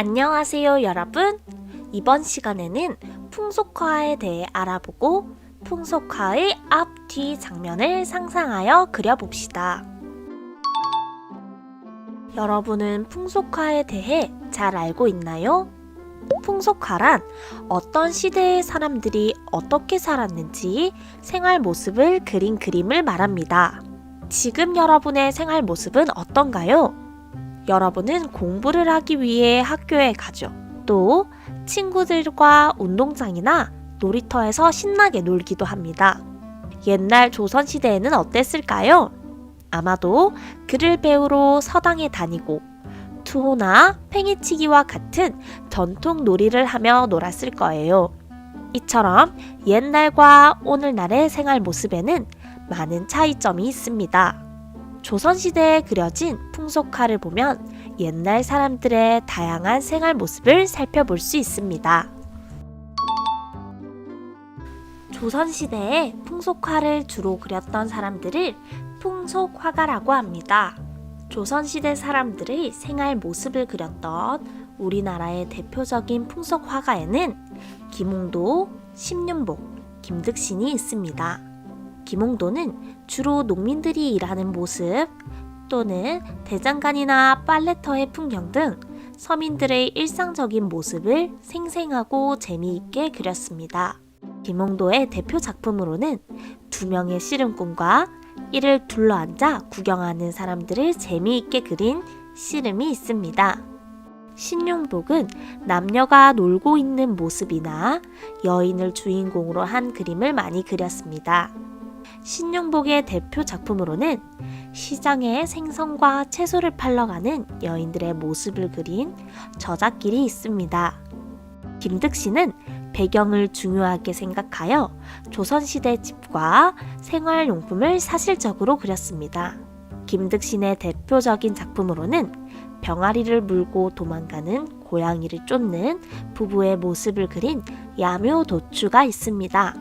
안녕하세요, 여러분. 이번 시간에는 풍속화에 대해 알아보고 풍속화의 앞, 뒤 장면을 상상하여 그려봅시다. 여러분은 풍속화에 대해 잘 알고 있나요? 풍속화란 어떤 시대의 사람들이 어떻게 살았는지 생활 모습을 그린 그림을 말합니다. 지금 여러분의 생활 모습은 어떤가요? 여러분은 공부를 하기 위해 학교에 가죠. 또 친구들과 운동장이나 놀이터에서 신나게 놀기도 합니다. 옛날 조선시대에는 어땠을까요? 아마도 글을 배우러 서당에 다니고 투호나 팽이치기와 같은 전통 놀이를 하며 놀았을 거예요. 이처럼 옛날과 오늘날의 생활 모습에는 많은 차이점이 있습니다. 조선시대에 그려진 풍속화를 보면 옛날 사람들의 다양한 생활 모습을 살펴볼 수 있습니다. 조선시대에 풍속화를 주로 그렸던 사람들을 풍속화가라고 합니다. 조선시대 사람들의 생활 모습을 그렸던 우리나라의 대표적인 풍속화가에는 김홍도, 심윤복, 김득신이 있습니다. 김홍도는 주로 농민들이 일하는 모습 또는 대장간이나 빨래터의 풍경 등 서민들의 일상적인 모습을 생생하고 재미있게 그렸습니다. 김홍도의 대표 작품으로는 두 명의 씨름꾼과 이를 둘러앉아 구경하는 사람들을 재미있게 그린 씨름이 있습니다. 신윤복은 남녀가 놀고 있는 모습이나 여인을 주인공으로 한 그림을 많이 그렸습니다. 신윤복의 대표 작품으로는 시장에 생선과 채소를 팔러 가는 여인들의 모습을 그린 저잣길이 있습니다. 김득신은 배경을 중요하게 생각하여 조선시대 집과 생활용품을 사실적으로 그렸습니다. 김득신의 대표적인 작품으로는 병아리를 물고 도망가는 고양이를 쫓는 부부의 모습을 그린 야묘도추가 있습니다.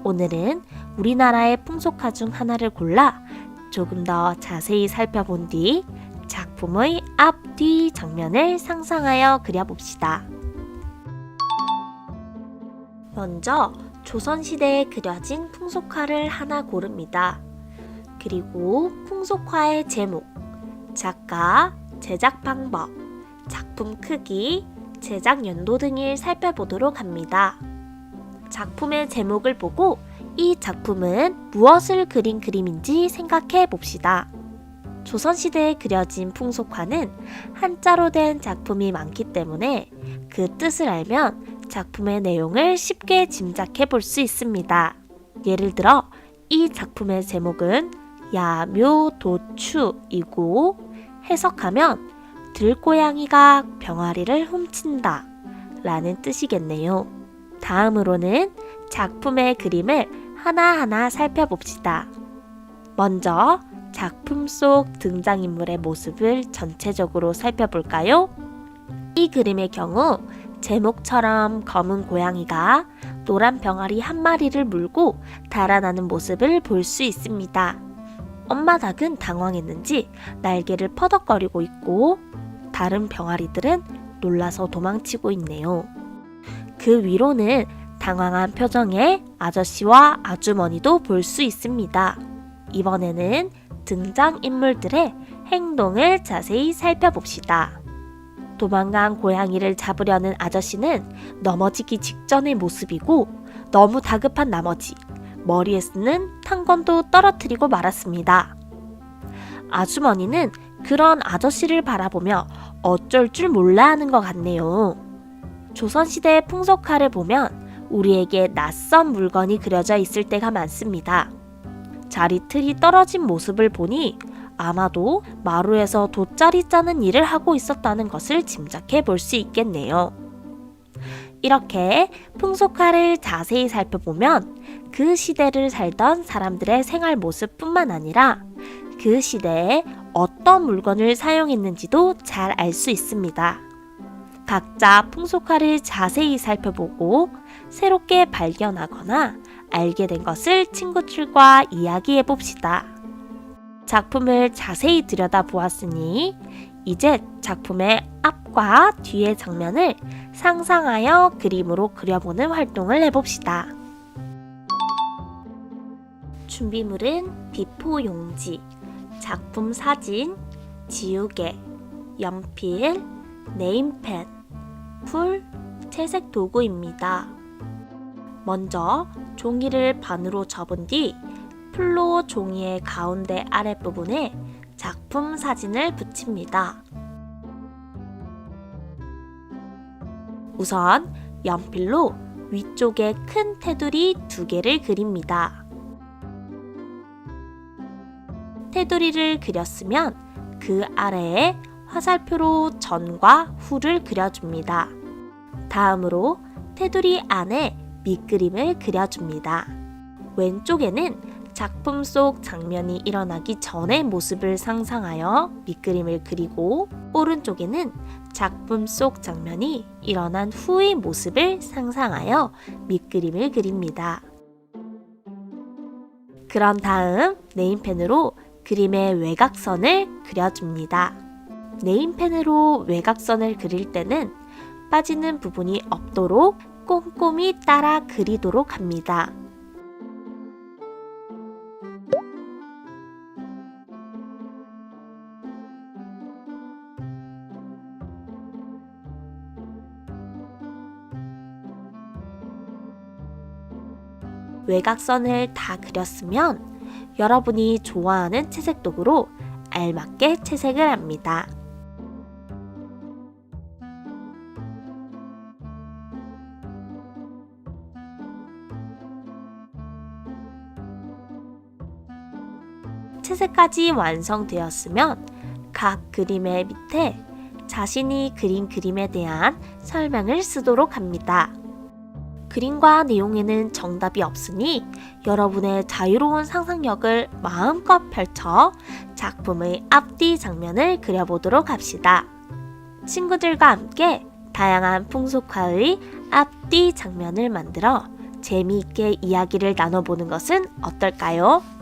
오늘은 우리나라의 풍속화 중 하나를 골라 조금 더 자세히 살펴본 뒤 작품의 앞, 뒤 장면을 상상하여 그려봅시다. 먼저 조선시대에 그려진 풍속화를 하나 고릅니다. 그리고 풍속화의 제목, 작가, 제작 방법, 작품 크기, 제작 연도 등을 살펴보도록 합니다. 작품의 제목을 보고 이 작품은 무엇을 그린 그림인지 생각해 봅시다. 조선시대에 그려진 풍속화는 한자로 된 작품이 많기 때문에 그 뜻을 알면 작품의 내용을 쉽게 짐작해 볼 수 있습니다. 예를 들어 이 작품의 제목은 야묘도추이고 해석하면 들고양이가 병아리를 훔친다 라는 뜻이겠네요. 다음으로는 작품의 그림을 하나하나 살펴봅시다. 먼저 작품 속 등장인물의 모습을 전체적으로 살펴볼까요? 이 그림의 경우 제목처럼 검은 고양이가 노란 병아리 한 마리를 물고 달아나는 모습을 볼 수 있습니다. 엄마 닭은 당황했는지 날개를 퍼덕거리고 있고 다른 병아리들은 놀라서 도망치고 있네요. 그 위로는 당황한 표정의 아저씨와 아주머니도 볼 수 있습니다. 이번에는 등장인물들의 행동을 자세히 살펴봅시다. 도망간 고양이를 잡으려는 아저씨는 넘어지기 직전의 모습이고 너무 다급한 나머지 머리에 쓰는 탄건도 떨어뜨리고 말았습니다. 아주머니는 그런 아저씨를 바라보며 어쩔 줄 몰라 하는 것 같네요. 조선시대의 풍속화를 보면 우리에게 낯선 물건이 그려져 있을 때가 많습니다. 자리틀이 떨어진 모습을 보니 아마도 마루에서 돗자리 짜는 일을 하고 있었다는 것을 짐작해 볼 수 있겠네요. 이렇게 풍속화를 자세히 살펴보면 그 시대를 살던 사람들의 생활 모습뿐만 아니라 그 시대에 어떤 물건을 사용했는지도 잘 알 수 있습니다. 각자 풍속화를 자세히 살펴보고 새롭게 발견하거나 알게 된 것을 친구들과 이야기해 봅시다. 작품을 자세히 들여다보았으니 이제 작품의 앞과 뒤의 장면을 상상하여 그림으로 그려보는 활동을 해봅시다. 준비물은 비포 용지, 작품 사진, 지우개, 연필, 네임펜, 풀, 채색 도구입니다. 먼저 종이를 반으로 접은 뒤 풀로 종이의 가운데 아랫부분에 작품 사진을 붙입니다. 우선 연필로 위쪽에 큰 테두리 2개를 그립니다. 테두리를 그렸으면 그 아래에 화살표로 전과 후를 그려줍니다. 다음으로 테두리 안에 밑그림을 그려줍니다. 왼쪽에는 작품 속 장면이 일어나기 전의 모습을 상상하여 밑그림을 그리고, 오른쪽에는 작품 속 장면이 일어난 후의 모습을 상상하여 밑그림을 그립니다. 그런 다음 네임펜으로 그림의 외곽선을 그려줍니다. 네임펜으로 외곽선을 그릴 때는 빠지는 부분이 없도록 꼼꼼히 따라 그리도록 합니다. 외곽선을 다 그렸으면 여러분이 좋아하는 채색 도구로 알맞게 채색을 합니다. 채색까지 완성되었으면 각 그림의 밑에 자신이 그린 그림에 대한 설명을 쓰도록 합니다. 그림과 내용에는 정답이 없으니 여러분의 자유로운 상상력을 마음껏 펼쳐 작품의 앞뒤 장면을 그려보도록 합시다. 친구들과 함께 다양한 풍속화의 앞뒤 장면을 만들어 재미있게 이야기를 나눠보는 것은 어떨까요?